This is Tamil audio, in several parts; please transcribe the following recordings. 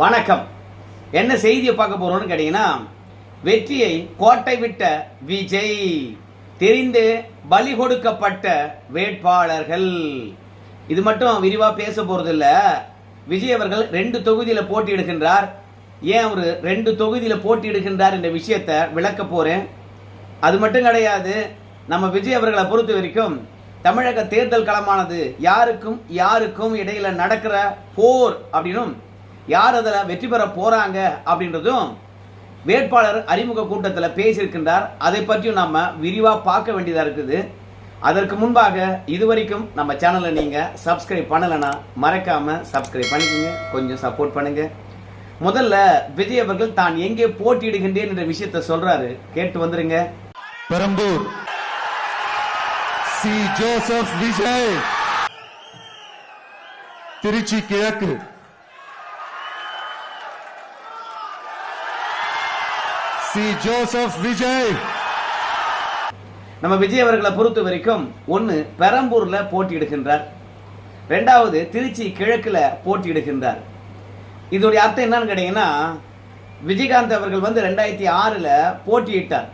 வணக்கம். என்ன செய்தியை பார்க்க போறோம்னு கேட்டீங்கன்னா, வெற்றியை கோட்டை விட்ட விஜய், தெரிந்து பலி கொடுக்கப்பட்ட வேட்பாளர்கள். இது மட்டும் விரிவா பேச போறது இல்ல. விஜய் அவர்கள் 2 தொகுதியில போட்டியிடுகின்றார். ஏன் அவர் 2 தொகுதியில போட்டியிடுகின்றார் என்ற விஷயத்தை விளக்க போறேன். அது மட்டும் கிடையாது, நம்ம விஜய் அவர்களை பொறுத்த வரைக்கும் தமிழக தேர்தல் களமானது யாருக்கும் இடையில நடக்கிற போர் அப்படின்னும், யார் அதில் வெற்றி பெற போறாங்க அப்படின்றதும் வேட்பாளர் அறிமுக கூட்டத்தில் பேசியிருக்கின்றார். அதை பற்றியும் நம்ம விரிவாக பார்க்க வேண்டியதாக இருக்குது. அதற்கு முன்பாக இதுவரைக்கும் நம்ம சேனலை நீங்கள் சப்ஸ்கிரைப் பண்ணலைன்னா மறக்காம சப்ஸ்கிரைப் பண்ணிக்கோங்க, கொஞ்சம் சப்போர்ட் பண்ணுங்க. முதல்ல விஜய் அவர்கள் தான் எங்கே போட்டியிடுகின்றேன் என்ற விஷயத்தை சொல்றாரு, கேட்டு வந்துருங்க. பெரம்பூர் சி ஜோசப் விஜய், திருச்சி கிழக்கு சி ஜோசப் விஜய். நம்ம விஜய் அவர்களை பொறுத்த வரைக்கும் ஒன்னு பெரம்பூர்ல போட்டியிடுகின்றார், 2வது திருச்சி கிழக்குல போட்டியிடுகின்றார். இதோடைய அர்த்தம் என்னன்னு கேட்டீங்கன்னா, விஜயகாந்த் அவர்கள் 2006ல் போட்டியிட்டார்.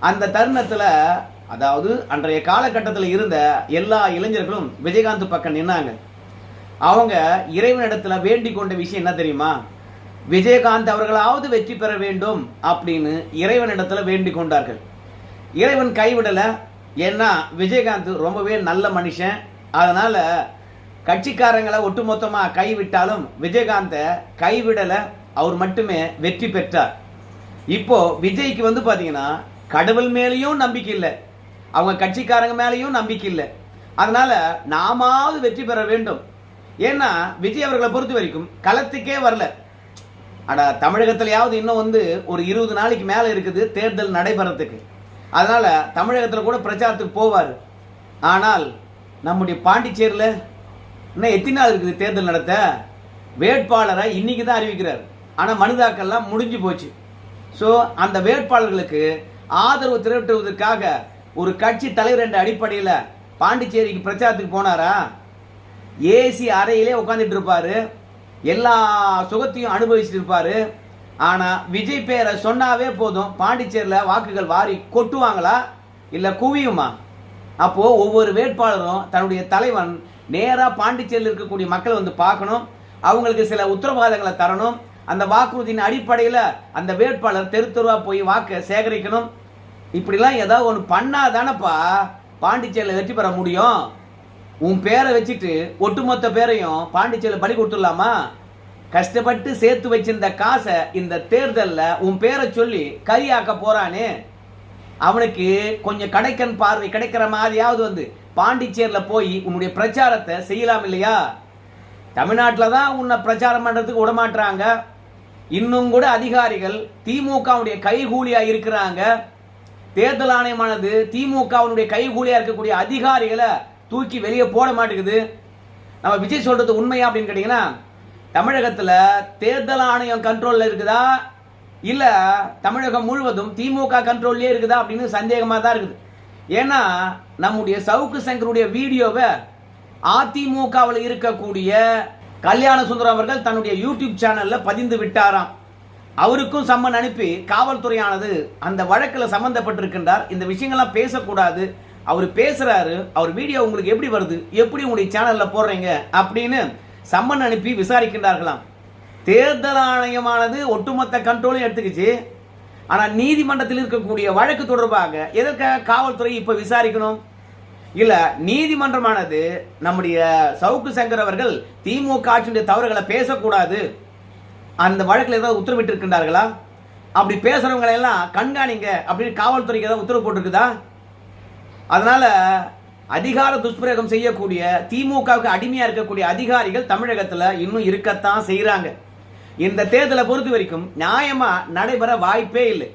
அந்த தருணத்துல, அதாவது அன்றைய காலகட்டத்தில் இருந்த எல்லா இளைஞர்களும் விஜயகாந்த் பக்கம் நின்னாங்க. அவங்க இறைவனிடத்துல வேண்டிக் கொண்ட விஷயம் என்ன தெரியுமா? விஜயகாந்த் அவர்களாவது வெற்றி பெற வேண்டும் அப்படின்னு இறைவனிடத்துல வேண்டிக் கொண்டார்கள். இறைவன் கைவிடல. ஏன்னா விஜயகாந்த் ரொம்பவே நல்ல மனுஷன். அதனால கட்சிக்காரங்களை ஒட்டுமொத்தமா கைவிட்டாலும் விஜயகாந்த கைவிடல, அவர் மட்டுமே வெற்றி பெற்றார். இப்போ விஜய்க்கு பாத்தீங்கன்னா கடவுள் மேலேயும் நம்பிக்கை இல்லை, அவங்க கட்சிக்காரங்க மேலேயும் நம்பிக்கை இல்லை. அதனால நாமாவது வெற்றி பெற வேண்டும். ஏன்னா விஜய் அவர்களை பொறுத்த வரைக்கும் களத்துக்கே வரல. ஆனா தமிழகத்திலேயாவது இன்னும் ஒரு 20 நாளைக்கு மேல இருக்குது தேர்தல் நடைபெறத்துக்கு. அதனால தமிழகத்தில் கூட பிரச்சாரத்துக்கு போவார். ஆனால் நம்முடைய பாண்டிச்சேரியில் இன்னும் எத்தனை நாள் இருக்குது தேர்தல் நடத்த? வேட்பாளரை இன்னைக்கு தான் அறிவிக்கிறார். ஆனால் மனுதாக்கள்லாம் முடிஞ்சு போச்சு. ஸோ அந்த வேட்பாளர்களுக்கு ஆதரவு திரட்டுவதற்காக ஒரு கட்சி தலைவர் என்ற அடிப்படையில் பாண்டிச்சேரிக்கு பிரச்சாரத்துக்கு போனாரா? ஏசி அறையிலே உட்காந்துட்டு இருப்பாரு, எல்லா சுகத்தையும் அனுபவிச்சுட்டு இருப்பாரு. ஆனா விஜய் பேரை சொன்னாவே போதும், பாண்டிச்சேரியில் வாக்குகள் வாரி கொட்டுவாங்களா இல்ல குவியுமா? அப்போ ஒவ்வொரு வேட்பாளரும் தன்னுடைய தலைவன் நேரா பாண்டிச்சேரியில் இருக்கக்கூடிய மக்களை பார்க்கணும், அவங்களுக்கு சில உத்தரவாதங்களை தரணும். அந்த வாக்குறுதியின் அடிப்படையில் அந்த வேட்பாளர் தெரு தெருவா போய் வாக்கு சேகரிக்கணும். இப்படிலாம் ஏதாவது ஒன்று பண்ணாதானப்பா பாண்டிச்சேரியில் வெற்றி பெற முடியும். உன் பேரை வச்சுட்டு ஒட்டுமொத்த பேரையும் பாண்டிச்சேரியில் பலி கொடுத்துடலாமா? கஷ்டப்பட்டு சேர்த்து வச்சிருந்த காசை இந்த தேர்தலில் உன் பேரை சொல்லி கரியாக்க போறானே, அவனுக்கு கொஞ்சம் கடைக்கன் பார்வை கிடைக்கிற மாதிரியாவது பாண்டிச்சேரியில் போய் உன்னுடைய பிரச்சாரத்தை செய்யலாம் இல்லையா? தமிழ்நாட்டில் தான் உன்னை பிரச்சாரம் பண்றதுக்கு விடமாட்டாங்க. இன்னும் கூட அதிகாரிகள் திமுகவுடைய கைகூலியா இருக்கிறாங்க. தேர்தல் ஆணையமானது திமுகவுடைய கைகூலியா இருக்கக்கூடிய அதிகாரிகளை தூக்கி வெளியே போட மாட்டேங்குது. நம்ம விஜய் சொல்றது உண்மையா அப்படின்னு கேட்டீங்கன்னா, தமிழகத்தில் தேர்தல் ஆணையம் கண்ட்ரோல்ல இருக்குதா இல்ல தமிழகம் முழுவதும் திமுக கண்ட்ரோல்லே இருக்குதா அப்படின்னு சந்தேகமா தான் இருக்குது. ஏன்னா நம்முடைய சவுக்கு சங்கருடைய வீடியோவை அதிமுகவில் இருக்கக்கூடிய கல்யாண சுந்தரம் அவர்கள் தன்னுடைய யூடியூப் சேனல்ல பதிந்து விட்டாராம். அவருக்கும் சம்மன் அனுப்பி காவல்துறையானது அந்த வழக்கில் சம்பந்தப்பட்டிருக்கின்றார். இந்த விஷயங்கள்லாம் பேசக்கூடாது, அவர் பேசுறாரு, அவர் வீடியோ உங்களுக்கு எப்படி வருது, எப்படி உங்களுடைய சேனல்ல போடுறீங்க அப்படின்னு சம்மன் அனுப்பி விசாரிக்கின்றார்களாம். தேர்தல் ஆணையமானது ஒட்டுமொத்த கண்ட்ரோலும் எடுத்துக்கிச்சு. ஆனா நீதிமன்றத்தில் இருக்கக்கூடிய வழக்கு தொடர்பாக எதற்காக காவல்துறை இப்ப விசாரிக்கணும்? இல்ல நீதிமன்றமானது நம்முடைய சவுக்கு சங்கர் அவர்கள் திமுக ஆட்சியுடைய தவறுகளை பேசக்கூடாது, அந்த வழக்கில் ஏதாவது உத்தரவிட்டு இருக்கின்றார்களா? அப்படி பேசுறவங்களை எல்லாம் கண்காணிங்க அப்படின்னு காவல்துறைக்கு ஏதாவது உத்தரவு போட்டிருக்குதா? அதனால அதிகார துஷ்பிரயோகம் செய்யக்கூடிய திமுகவுக்கு அடிமையா இருக்கக்கூடிய அதிகாரிகள் தமிழகத்தில் இன்னும் இருக்கத்தான் செய்யறாங்க. இந்த தேர்தலை பொறுத்த வரைக்கும் நியாயமா நடைபெற வாய்ப்பே இல்லை.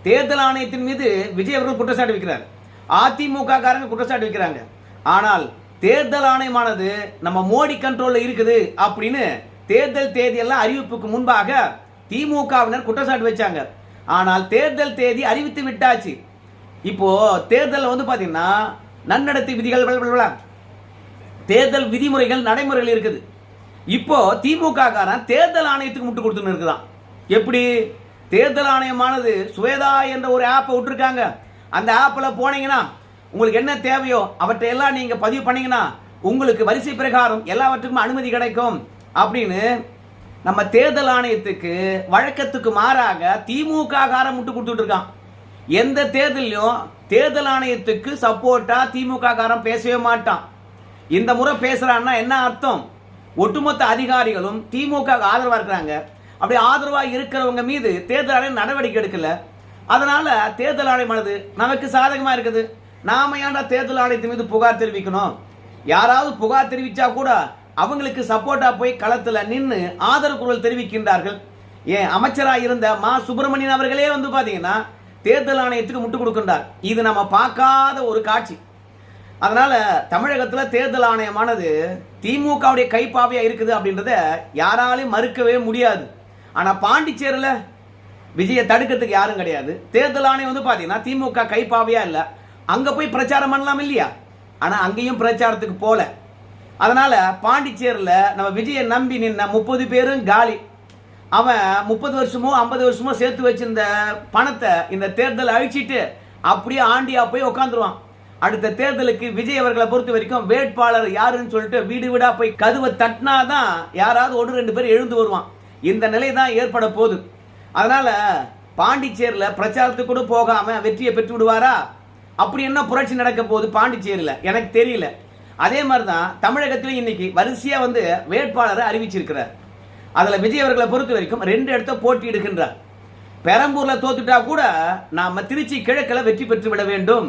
தேர்தல் ஆணையத்தின் மீது விஜய் அவர்கள் குற்றச்சாட்டு வைக்கிறார், அதிமுக காரங்க குற்றச்சாட்டு வைக்கிறாங்க. ஆனால் தேர்தல் ஆணையமானது நம்ம மோடி கண்ட்ரோல்ல இருக்குது அப்படின்னு தேர்தல் தேதியெல்லாம் அறிவிப்புக்கு முன்பாக திமுகவினர் குற்றச்சாட்டு வச்சாங்க. ஆனால் தேர்தல் தேதி அறிவித்து விட்டாச்சு. இப்போ தேர்தல் பாத்தீங்கன்னா நன்னடத்தை விதிகள், தேர்தல் விதிமுறைகள், நடைமுறைகள் இருக்குது. இப்போ திமுக காரன் தேர்தல் ஆணையத்துக்கு முட்டு கொடுத்துன்னு இருக்குதான். எப்படி? தேர்தல் ஆணையமானது சுவேதா என்ற ஒரு ஆப்பை விட்டுருக்காங்க. அந்த ஆப்பில் போனீங்கன்னா உங்களுக்கு என்ன தேவையோ அவற்றை எல்லாம் நீங்க பதிவு பண்ணீங்கன்னா உங்களுக்கு வரிசை பிரகாரம் எல்லாவற்றுக்கும் அனுமதி கிடைக்கும் அப்படின்னு நம்ம தேர்தல் ஆணையத்துக்கு வழக்கத்துக்கு மாறாக திமுக காரன் முட்டு கொடுத்துட்டு இருக்கான். எந்த தேர்தலையும் தேர்தல் ஆணையத்துக்கு சப்போர்ட்டா திமுக காரன் பேசவே மாட்டான். இந்த முறை பேசுறான்னா என்ன அர்த்தம்? ஒட்டுமொத்த அதிகாரிகளும் திமுக ஆதரவா இருக்கிறாங்க. அப்படி ஆதரவா இருக்கிறவங்க மீது தேர்தல் ஆணையம் நடவடிக்கை எடுக்கல. அதனால தேர்தல் ஆணையமானது நமக்கு சாதகமா இருக்குது. நாம ஏன்டா தேர்தல் ஆணையத்தின் மீது புகார் தெரிவிக்கணும்? யாராவது புகார் தெரிவிச்சா கூட அவங்களுக்கு சப்போர்ட்டா போய் களத்துல நின்று ஆதரவு குரல் தெரிவிக்கின்றார்கள். ஏன் அமைச்சராக இருந்த மா சுப்பிரமணியன் அவர்களே வந்து பாத்தீங்கன்னா தேர்தல் ஆணையத்துக்கு முட்டு கொடுக்கின்றார். இது நம்ம பார்க்காத ஒரு காட்சி. அதனால தமிழகத்தில் தேர்தல் ஆணையமானது திமுகவுடைய கைப்பாவையா இருக்குது அப்படின்றத யாராலையும் மறுக்கவே முடியாது. ஆனா பாண்டிச்சேரியில் விஜயை தடுக்கிறதுக்கு யாரும் கிடையாது. தேர்தல் ஆணையம் வந்து பாத்தீங்கன்னா திமுக கைப்பாவையா இல்ல, அங்க போய் பிரச்சாரம் பண்ணலாம் இல்லையா? ஆனா அங்கேயும் பிரச்சாரத்துக்கு போல. அதனால பாண்டிச்சேரியில் நம்ம விஜயை நம்பி நின்ன 30 பேரும் காலி. அவன் 30 வருஷமோ 50 வருஷமோ சேர்த்து வச்சிருந்த பணத்தை இந்த தேர்தல் அழிச்சிட்டு அப்படியே ஆண்டியா போய் உட்காந்துருவான். அடுத்த தேர்தலுக்கு விஜய் அவர்களை பொறுத்த வரைக்கும் வேட்பாளர் யாருன்னு சொல்லிட்டு வீடு வீடா போய் கதவை தட்டினாதான் யாராவது 1-2 பேர் எழுந்து வருவான். இந்த நிலை தான் ஏற்பட போகுது. அதனால பாண்டிச்சேரியில் பிரச்சாரத்துக்கு கூட போகாம வெற்றியை பெற்று விடுவாரா? அப்படி என்ன புரட்சி நடக்க போகுது பாண்டிச்சேரியில் எனக்கு தெரியல. அதே மாதிரி தான் தமிழகத்தில் இன்னைக்கு வரிசையா வந்து வேட்பாளரை அறிவிச்சிருக்கிறார். அதுல விஜய் அவர்களை பொறுத்த வரைக்கும் 2 இடத்த போட்டியிடுகின்றார். பெரம்பூர்ல தோத்துட்டா கூட நாம திருச்சி கிழக்கில் வெற்றி பெற்று விட வேண்டும்.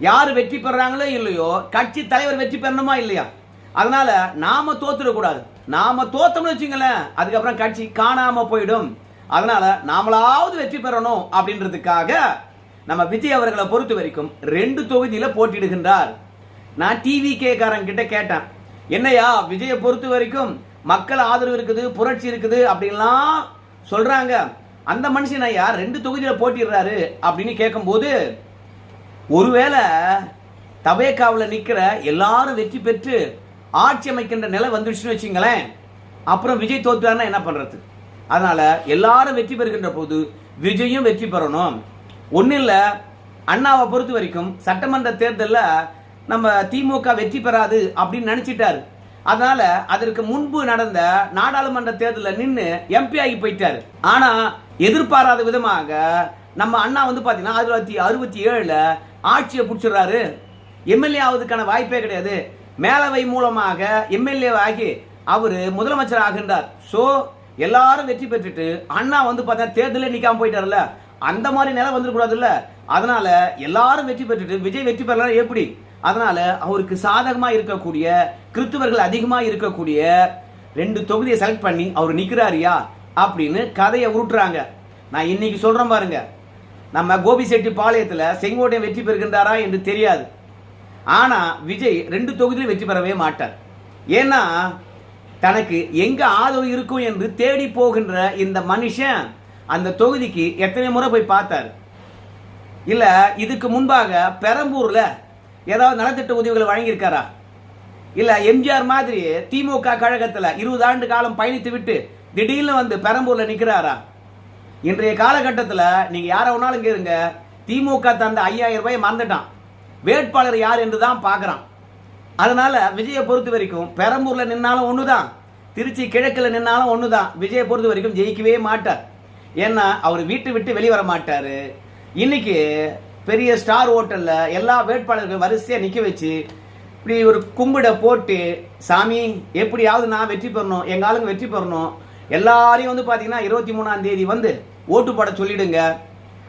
யாரு வெற்றி பெறாங்களோ இல்லையோ கட்சி தலைவர் வெற்றி பெறணுமா இல்லையா? அதனால நாம தோத்துடக்கூடாது. நாம தோத்தோம்னு வச்சுங்களேன் அதுக்கப்புறம் கட்சி காணாம போயிடும். அதனால நாமளாவது வெற்றி பெறணும் அப்படின்றதுக்காக நம்ம விஜய் அவர்களை பொறுத்த வரைக்கும் 2 தொகுதியில போட்டியிடுகின்றார். நான் டிவி கேக்காரன் கிட்ட கேட்டேன், என்னையா விஜயை பொறுத்த வரைக்கும் மக்கள் ஆதரவு இருக்குது, புரட்சி இருக்குது அப்படின்லாம் சொல்றாங்க, அந்த மனுஷன் ஐயா 2 தொகுதியில போட்டிடுறாரு அப்படின்னு கேட்கும்போது, ஒருவேளை தபேக்காவில் நிக்கிற எல்லாரும் வெற்றி பெற்று ஆட்சி அமைக்கின்ற நிலை வந்துடுச்சுன்னு வச்சுங்களேன், அப்புறம் விஜய் தோற்றாருன்னா என்ன பண்றது? அதனால எல்லாரும் வெற்றி பெறுகின்ற போது விஜயும் வெற்றி பெறணும். ஒன்னும் இல்ல, அண்ணாவை பொறுத்த வரைக்கும் சட்டமன்ற தேர்தலில் நம்ம திமுக வெற்றி பெறாது அப்படின்னு நினைச்சிட்டாரு. அதனால அதற்கு முன்பு நடந்த நாடாளுமன்ற தேர்தலில் நின்று எம்பி ஆகி போயிட்டாரு. ஆனா எதிர்பாராத விதமாக நம்ம அண்ணா வந்து பாத்தீங்கன்னா 1967 ஆட்சியை பிடிச்சிடுறாரு. எம்எல்ஏ ஆவதுக்கான வாய்ப்பே கிடையாது. மேலவை மூலமாக எம்எல்ஏ ஆகி அவரு முதலமைச்சர் ஆகின்றார். சோ எல்லாரும் வெற்றி பெற்றுட்டு அண்ணா வந்து பார்த்தா தேர்தலே நிக்காம போயிட்டாருல்ல, அந்த மாதிரி நிலை வந்துடக்கூடாதுல்ல. அதனால எல்லாரும் வெற்றி பெற்றுட்டு விஜய் வெற்றி பெறலாம் எப்படி? அதனால அவருக்கு சாதகமா இருக்கக்கூடிய கிறிஸ்துவர்கள் அதிகமா இருக்கக்கூடிய 2 தொகுதியை செலக்ட் பண்ணி அவர் நிக்கிறாரியா அப்படின்னு கதையை உருட்டுறாங்க. நான் இன்னைக்கு சொல்றேன் பாருங்க, நம்ம கோபிசெட்டி பாளையத்தில் செங்கோட்டையன் வெற்றி பெறுகின்றாரா என்று தெரியாது. ஆனா விஜய் 2 தொகுதியிலும் வெற்றி பெறவே மாட்டார். ஏன்னா தனக்கு எங்க ஆதரவு இருக்கும் என்று தேடி போகின்ற இந்த மனுஷன் அந்த தொகுதிக்கு எத்தனை முறை போய் பார்த்தார்? இல்ல இதுக்கு முன்பாக பெரம்பூர்ல ஏதாவது நலத்திட்ட உதவிகளை வழங்கியிருக்காரா? இல்ல எம்ஜிஆர் மாதிரி திமுக கழகத்தில் 20 ஆண்டு காலம் பயணித்து விட்டு திடீர்னு வந்து பெரம்பூர்ல நிக்கிறாரா? இன்றைய காலகட்டத்தில் நீங்க யார வேணாலும் கேளுங்க, திமுக தந்த 5000 ரூபாய் மறந்துட்டான், வேட்பாளர் யார் என்று தான் பார்க்கறான். அதனால விஜயை பொறுத்த வரைக்கும் பெரம்பூர்ல நின்னாலும் ஒண்ணுதான், திருச்சி கிழக்கில் நின்னாலும் ஒண்ணுதான். விஜயை பொறுத்த வரைக்கும் ஜெயிக்கவே மாட்டார். ஏன்னா அவர் வீட்டை விட்டு வெளியே வர மாட்டாரு. இன்னைக்கு பெரிய ஸ்டார் ஹோட்டல்ல எல்லா வேட்பாளர்கள் வரிசையா நிக்க வச்சு இப்படி ஒரு கும்பிட போட்டு, சாமி எப்படியாவது நான் வெற்றி பெறணும், எங்க ஆளுங்க வெற்றி பெறணும், எல்லாரையும் வந்து பாத்தீங்கன்னா 23ஆம் தேதி வந்து ஓட்டு போட சொல்லிடுங்க,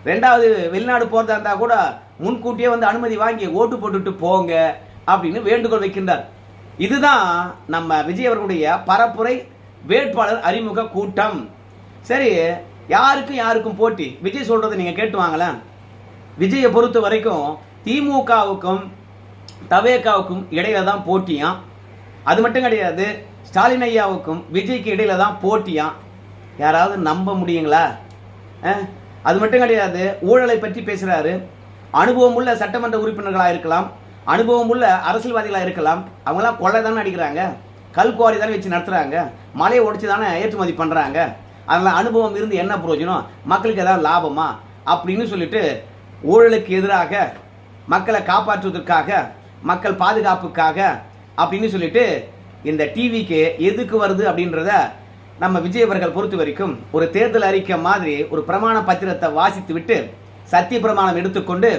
2வது வெளிநாடு போறதா இருந்தா கூட முன்கூட்டியே வந்து அனுமதி வாங்கி ஓட்டு போட்டுட்டு போங்க அப்படின்னு வேண்டுகோள் வைக்கின்றார். இதுதான் நம்ம விஜய் அவர்களுடைய பரப்புரை வேட்பாளர் அறிமுக கூட்டம். சரி, யாருக்கும் போட்டி? விஜய் சொல்றதை நீங்க கேட்டு வாங்கலாம். விஜயை பொறுத்த வரைக்கும் திமுகவுக்கும் தவேகாவுக்கும் இடையில தான் போட்டியாம். அது மட்டும் கிடையாது, ஸ்டாலின் ஐயாவுக்கும் விஜய்க்கு இடையில தான் போட்டியாம். யாராவது நம்ப முடியுங்களா? அது மட்டும் கிடையாது, ஊழலை பற்றி பேசுறாரு. அனுபவம் உள்ள சட்டமன்ற உறுப்பினர்களாக இருக்கலாம், அனுபவம் உள்ள அரசியல்வாதிகளாக இருக்கலாம், அவங்களாம் கொள்ளை தானே அடிக்கிறாங்க. கல்குவாரி தானே வச்சு நடத்துகிறாங்க, மலையை உடைச்சி தானே ஏற்றுமதி பண்ணுறாங்க, அதில் அனுபவம் இருந்து என்ன பிரயோஜனம், மக்களுக்கு ஏதாவது லாபமா அப்படின்னு சொல்லிட்டு ஊழலுக்கு எதிராக, மக்களை காப்பாற்றுவதற்காக, மக்கள் பாதுகாப்புக்காக அப்படின்னு சொல்லிட்டு இந்த டிவிக்கு எதுக்கு வருது அப்படின்றத நம்ம விஜய் அவர்கள் பொறுத்த வரைக்கும் ஒரு தேர்தல் அறிக்கை மாதிரி ஒரு பிரமாண பத்திரத்தை வாசித்து விட்டு சத்திய பிரமாணம் எடுத்துக்கொண்டு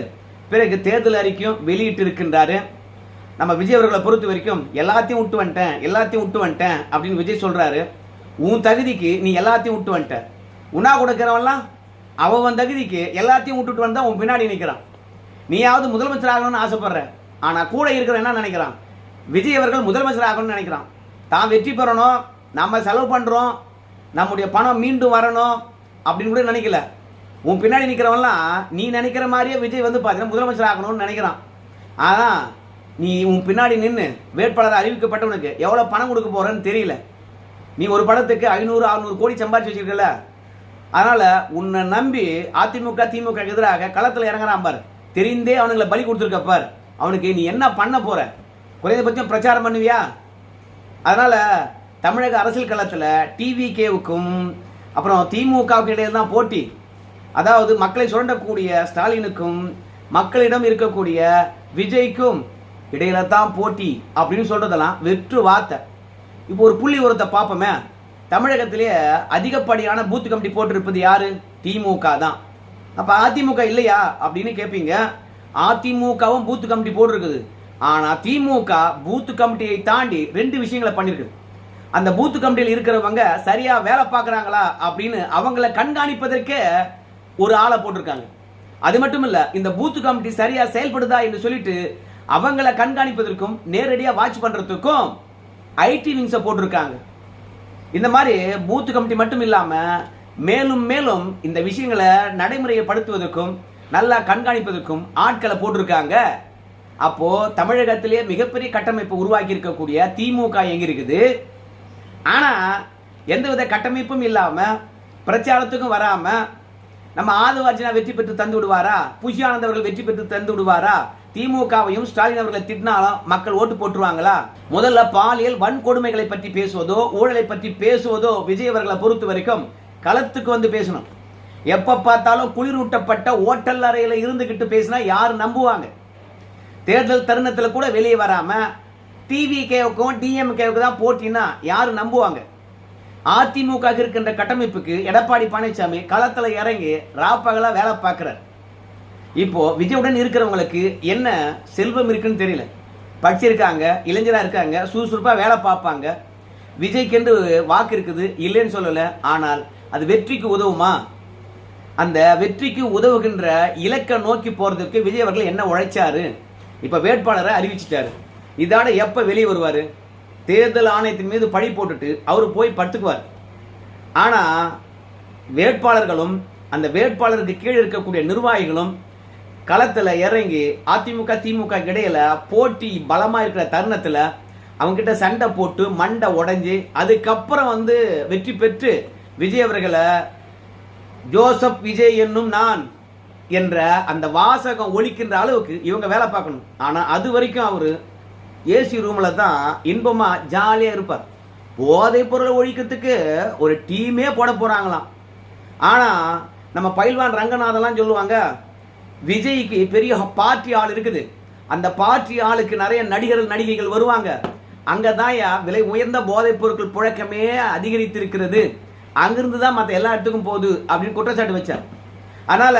பிறகு தேர்தல் அறிக்கையும் வெளியிட்டு இருக்கின்றாரு. நம்ம விஜய் அவர்களை பொறுத்த வரைக்கும் எல்லாத்தையும் விட்டு வந்துட்டேன் அப்படின்னு விஜய் சொல்றாரு. உன் தகுதிக்கு நீ எல்லாத்தையும் விட்டு வந்துட்ட, உண்ணா கொடுக்கிறவன்லாம் அவன் தகுதிக்கு எல்லாத்தையும் விட்டுட்டு வந்தா உன் பின்னாடி நிற்கிறான். நீயாவது முதலமைச்சர் ஆகணும்னு ஆசைப்படுற, ஆனா கூட இருக்கிற என்ன நினைக்கிறான், விஜய் அவர்கள் முதலமைச்சர் ஆகணும்னு நினைக்கிறான். தான் வெற்றி பெறணும், நம்ம செலவு பண்றோம், நம்முடைய பணம் மீண்டும் வரணும் அப்படின்னு கூட நினைக்கல. உன் பின்னாடி நிற்கிறவன்லாம் நீ நினைக்கிற மாதிரியே விஜய் வந்து பார்த்தீங்கன்னா முதலமைச்சர் ஆகணும்னு நினைக்கிறான். ஆனால் நீ உன் பின்னாடி நின்று வேட்பாளர் அறிவிக்கப்பட்டவனுக்கு எவ்வளோ பணம் கொடுக்க போறன்னு தெரியல. நீ ஒரு படத்துக்கு 500-600 கோடி சம்பாதிச்சு வச்சிருக்கல. அதனால உன்னை நம்பி அதிமுக திமுக எதிராக களத்தில் இறங்குறான் பார், தெரிந்தே அவனுங்களை பலி கொடுத்துருக்க பார். அவனுக்கு நீ என்ன பண்ண போற, குறைந்தபட்சம் பிரச்சாரம் பண்ணுவியா? அதனால தமிழக அரசியல் களத்தில் டிவிகேவுக்கும் அப்புறம் திமுகவுக்கு இடையில தான் போட்டி. அதாவது மக்களை சுரண்டக்கூடிய ஸ்டாலினுக்கும் மக்களிடம் இருக்கக்கூடிய விஜய்க்கும் இடையில தான் போட்டி அப்படின்னு சொல்றதெல்லாம் வெற்று வார்த்தை. இப்போ ஒரு புள்ளி உரத்தை பார்ப்போமே, தமிழகத்திலேயே அதிகப்படியான பூத் கமிட்டி போட்டிருப்பது யாரு? திமுக தான். அப்ப அதிமுக இல்லையா அப்படின்னு கேட்பீங்க. அதிமுகவும் பூத் கமிட்டி போட்டிருக்குது. ஆனா திமுக பூத் கமிட்டியை தாண்டி 2 விஷயங்களை பண்ணிருக்கு. அந்த பூத் கமிட்டியில் இருக்கிறவங்க சரியா வேலை பார்க்கறாங்களா அப்படின்னு அவங்கள கண்காணிப்பதற்கே ஒரு ஆளை போட்டிருக்காங்க. அது மட்டும் இல்ல, இந்த பூத் கமிட்டி சரியா செயல்படுதா என்று சொல்லிட்டு அவங்கள கண்காணிப்பதற்கும் நேரடியா வாட்ச் பண்றதுக்கும் ஐடி விங்ஸை போட்டிருக்காங்க. இந்த மாதிரி பூத் கமிட்டி மட்டும் இல்லாம மேலும் மேலும் இந்த விஷயங்களை நடைமுறைப்படுத்துவதற்கும் நல்லா கண்காணிப்பதற்கும் ஆட்களை போட்டிருக்காங்க. அப்போ தமிழகத்திலேயே மிகப்பெரிய கட்டமைப்பு உருவாக்கி இருக்கக்கூடிய திமுக எங்க இருக்குது? ஆனா எந்தவித கட்டமைப்பும் இல்லாம பிரச்சாரத்துக்கும் வராம நம்ம ஆதவார்ஜினா வெற்றி பெற்று தந்து விடுவாரா, புஷியானந்த் அவர்கள் வெற்றி பெற்று தந்து விடுவாரா, திமுகவையும் ஸ்டாலின் அவர்களை திட்டினாலும் மக்கள் ஓட்டு போட்டுருவாங்களா? முதல்ல பாலியல் வன்கொடுமைகளை பற்றி பேசுவதோ ஊழலை பற்றி பேசுவதோ விஜய் அவர்களை பொறுத்த வரைக்கும் களத்துக்கு வந்து பேசணும். எப்ப பார்த்தாலும் குளிரூட்டப்பட்ட ஓட்டல் அறையில இருந்துகிட்டு பேசினா யாரு நம்புவாங்க? தேர்தல் தருணத்தில் கூட வெளியே வராம டிவிகேவுக்கும் டிஎம்கேவுக்கு தான் போட்டினா யாரு நம்புவாங்க? அதிமுக இருக்கின்ற கட்டமைப்புக்கு எடப்பாடி பழனிசாமி களத்துல இறங்கி ராப்பகலா வேலை பார்க்கிறார். இப்போ விஜயுடன் இருக்கிறவங்களுக்கு என்ன செல்வம் இருக்குன்னு தெரியல. படிச்சிருக்காங்க, இளைஞரா இருக்காங்க, சுறுசுறுப்பா வேலை பார்ப்பாங்க. விஜய்க்கு வாக்கு இருக்குது, இல்லைன்னு சொல்லல. ஆனால் அது வெற்றிக்கு உதவுமா? அந்த வெற்றிக்கு உதவுகின்ற இலக்கை நோக்கி போறதுக்கு விஜய் அவர்கள் என்ன உழைச்சாரு? இப்ப வேட்பாளரை அறிவிச்சிட்டாரு. இதோட எப்ப வெளியே வருவாரு? தேர்தல் ஆணையத்தின் மீது பழி போட்டுட்டு அவரு போய் படுத்துக்குவார். ஆனா வேட்பாளர்களும் அந்த வேட்பாளருக்கு கீழே இருக்கக்கூடிய நிர்வாகிகளும் களத்துல இறங்கி அதிமுக திமுக இடையில போட்டி பலமா இருக்கிற தருணத்துல அவங்க கிட்ட சண்டை போட்டு மண்டை உடைஞ்சு அதுக்கப்புறம் வெற்றி பெற்று விஜய் அவர்களை ஜோசப் விஜய் என்னும் நான் என்ற அந்த வாசகம் ஒலிக்கின்ற அளவுக்கு இவங்க வேலை பார்க்கணும். ஆனா அது வரைக்கும் அவரு ஏசி ரூம்ல தான் இன்பமா ஜாலியா இருப்பார். போதை பொருளை ஒழிக்கிறதுக்கு ஒரு டீமே போட போறாங்களாம். ஆனா நம்ம பயில்வான் ரங்கநாதெல்லாம் சொல்லுவாங்க, விஜய்க்கு பெரிய பார்ட்டி ஆள் இருக்குது, அந்த பார்ட்டி ஆளுக்கு நிறைய நடிகர்கள் நடிகைகள் வருவாங்க, அங்கதான் விலை உயர்ந்த போதைப் பொருட்கள் புழக்கமே அதிகரித்திருக்கிறது, அங்கிருந்து தான் மற்ற எல்லா இடத்துக்கும் போகுது அப்படின்னு குற்றச்சாட்டு வச்சார். அதனால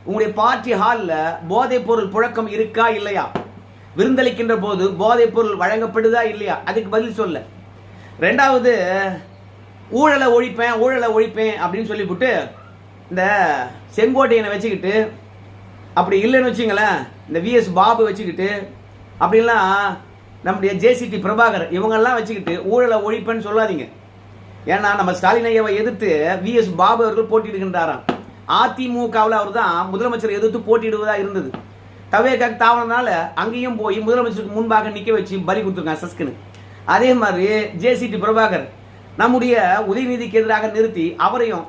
உங்களுடைய பார்ட்டி ஹால்ல போதைப் பொருள் புழக்கம் இருக்கா இல்லையா? விருந்தளிக்கின்ற போது போதைப் பொருள் வழங்கப்படுதா இல்லையா? அதுக்கு பதில் சொல்ல. ரெண்டாவது, ஊழலை ஒழிப்பேன் அப்படின்னு சொல்லிவிட்டு இந்த செங்கோட்டையனை வச்சுக்கிட்டு, அப்படி இல்லைன்னு வச்சுங்களேன் இந்த விஎஸ் பாபு வச்சுக்கிட்டு, அப்படிலாம் நம்முடைய ஜேசிடி பிரபாகர் இவங்கெல்லாம் வச்சுக்கிட்டு ஊழலை ஒழிப்பேன்னு சொல்லாதீங்க. ஏன்னா நம்ம ஸ்டாலின் ஐயாவை எதிர்த்து விஎஸ் பாபு அவர்கள் போட்டியிடுகின்றாராம். அதிமுகவில் அவர் தான் முதலமைச்சர் எதிர்த்து போட்டியிடுவதா இருந்தது. தவேக்காக தாவனால அங்கேயும் போய் முதலமைச்சருக்கு முன்பாக நிற்க வச்சு பலி கொடுத்துருக்காங்க சஸ்குன்னு. அதே மாதிரி ஜேசிடி பிரபாகர் நம்முடைய உதயநிதிக்கு எதிராக நிறுத்தி அவரையும்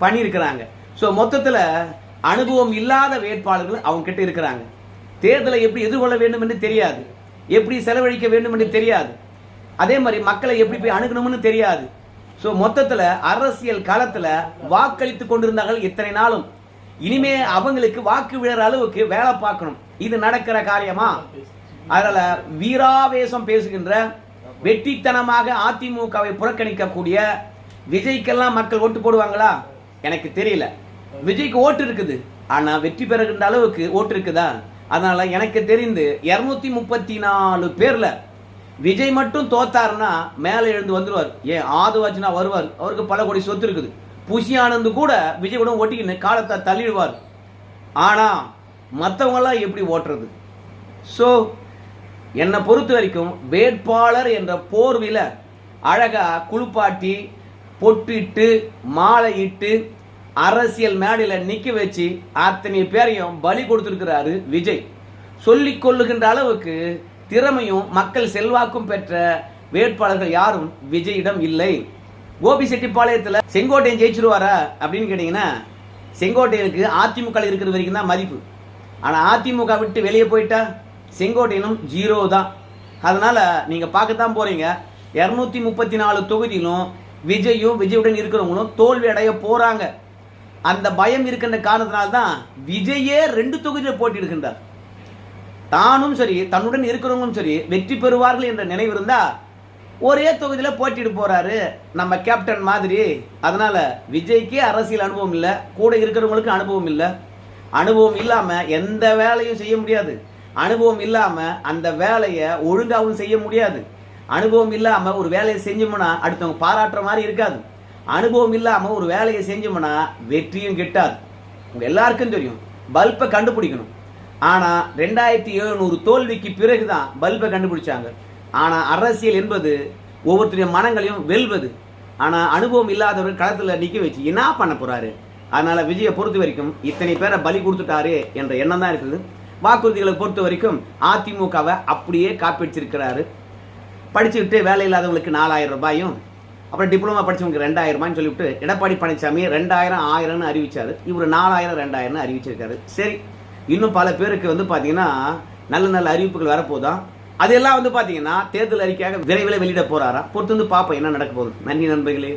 பண்ணியிருக்கிறாங்க. ஸோ மொத்தத்தில் அனுபவம் இல்லாத வேட்பாளர்கள் அவங்க கிட்ட இருக்கிறாங்க. தேர்தலை எப்படி எதிர்கொள்ள வேண்டும் என்று தெரியாது, எப்படி செலவழிக்க வேண்டும் என்று தெரியாது. அதே மாதிரி மக்களை எப்படி போய் அணுகணும்னு தெரியாது. ஸோ மொத்தத்தில் அரசியல் களத்தில் வாக்களித்து கொண்டிருந்தார்கள் இத்தனை நாளும். இனிமே அவங்களுக்கு வாக்கு விழற அளவுக்கு வேலை பார்க்கணும். இது நடக்கிற காரியமா? அதனால வீராவேசம் பேசுகின்ற, வெற்றித்தனமாக அதிமுகவை புறக்கணிக்கக்கூடிய விஜய்க்கெல்லாம் மக்கள் ஓட்டு போடுவாங்களா? எனக்கு தெரியல. விஜய்க்கு ஓட்டு இருக்குது, ஆனா வெற்றி பெறுகின்ற அளவுக்கு ஓட்டு இருக்குதா? அதனால எனக்கு தெரிந்து 234 பேர்ல விஜய் மட்டும் தோத்தாருன்னா மேலே எழுந்து வந்துருவார். ஏன் ஆதவாச்சுனா வருவார். அவருக்கு பல கோடி சொத்து இருக்குது. புஷி ஆனந்து கூட விஜய் கூட ஓட்டிக்கின்னு காலத்தை தள்ளிடுவார். ஆனா மற்றவங்கெல்லாம் எப்படி ஓட்டுறது? ஸோ என்னை பொறுத்த வரைக்கும் வேட்பாளர் என்ற போர்வில அழகா குளிப்பாட்டி பொட்டிட்டு மாலையிட்டு அரசியல் மேடையில் நிற்க வச்சு அத்தனை பேரையும் பலி கொடுத்துருக்கிறாரு விஜய். சொல்லிக் கொள்ளுகின்ற அளவுக்கு திறமையும் மக்கள் செல்வாக்கும் பெற்ற வேட்பாளர்கள் யாரும் விஜயிடம் இல்லை. கோபிச்செட்டிப்பாளையத்தில் செங்கோட்டையன் ஜெயிச்சிருவாரா அப்படின்னு கேட்டீங்கன்னா, செங்கோட்டையனுக்கு அதிமுக இருக்கிற வரைக்கும் தான் மதிப்பு. ஆனால் அதிமுக விட்டு வெளியே போயிட்டா செங்கோட்டையனும் 0 தான். அதனால நீங்க பார்க்கத்தான் போறீங்க 234 தொகுதியிலும் விஜயும் விஜயுடன் இருக்கிறவங்களும் தோல்வி அடைய போறாங்க. அந்த பயம் இருக்கின்ற காரணத்தினால்தான் விஜயே 2 தொகுதியில் போட்டியிடுகின்றார். தானும் சரி தன்னுடன் இருக்கிறவங்களும் சரி வெற்றி பெறுவார்கள் என்ற நினைவு இருந்தா ஒரே தொகுதியில் போட்டிட்டு போறாரு நம்ம கேப்டன் மாதிரி. அதனால விஜய்க்கே அரசியல் அனுபவம் இல்லை, கூட இருக்கிறவங்களுக்கு அனுபவம் இல்லை. அனுபவம் இல்லாம எந்த வேலையும் செய்ய முடியாது. அனுபவம் இல்லாம அந்த வேலையை ஒழுங்காகவும் செய்ய முடியாது. அனுபவம் இல்லாம ஒரு வேலையை செஞ்சோம்னா அடுத்தவங்க பாராட்டுற மாதிரி இருக்காது. அனுபவம் இல்லாம ஒரு வேலையை செஞ்சோம்னா வெற்றியும் கிட்டாது. உங்க எல்லாருக்கும் தெரியும், பல்பை கண்டுபிடிக்கணும். ஆனா 2700 தோல்விக்கு பிறகுதான் பல்பை கண்டுபிடிச்சாங்க. ஆனா அரசியல் என்பது ஒவ்வொருத்தருடைய மனங்களையும் வெல்வது. ஆனா அனுபவம் இல்லாதவர்கள் களத்துல நிக்க வச்சு என்ன பண்ண போறாரு? அதனால விஜயை பொறுத்த வரைக்கும் இத்தனை பேரை பலி கொடுத்துட்டாரு என்ற எண்ணம் தான் இருக்குது. வாக்குறுதிகளை பொறுத்த வரைக்கும் அதிமுகவை அப்படியே காப்பிடிச்சிருக்கிறாரு. படிச்சுக்கிட்டு வேலை இல்லாதவங்களுக்கு 4000 ரூபாயும், அப்புறம் டிப்ளமா படிச்சவங்களுக்கு 2000 ரூபாய்னு சொல்லிவிட்டு எடப்பாடி பழனிசாமி 2000 1000ன்னு அறிவிச்சாரு. இவர் 4000 2000ன்னு அறிவிச்சிருக்காரு. சரி, இன்னும் பல பேருக்கு பார்த்தீங்கன்னா நல்ல நல்ல அறிவிப்புகள் வரப்போதான். அதெல்லாம் பார்த்தீங்கன்னா தேர்தல் அறிக்கையாக விரைவில் வெளியிட போறாரா? பொறுத்து பார்ப்போம் என்ன நடக்க போகுது. நன்றி நண்பர்களே.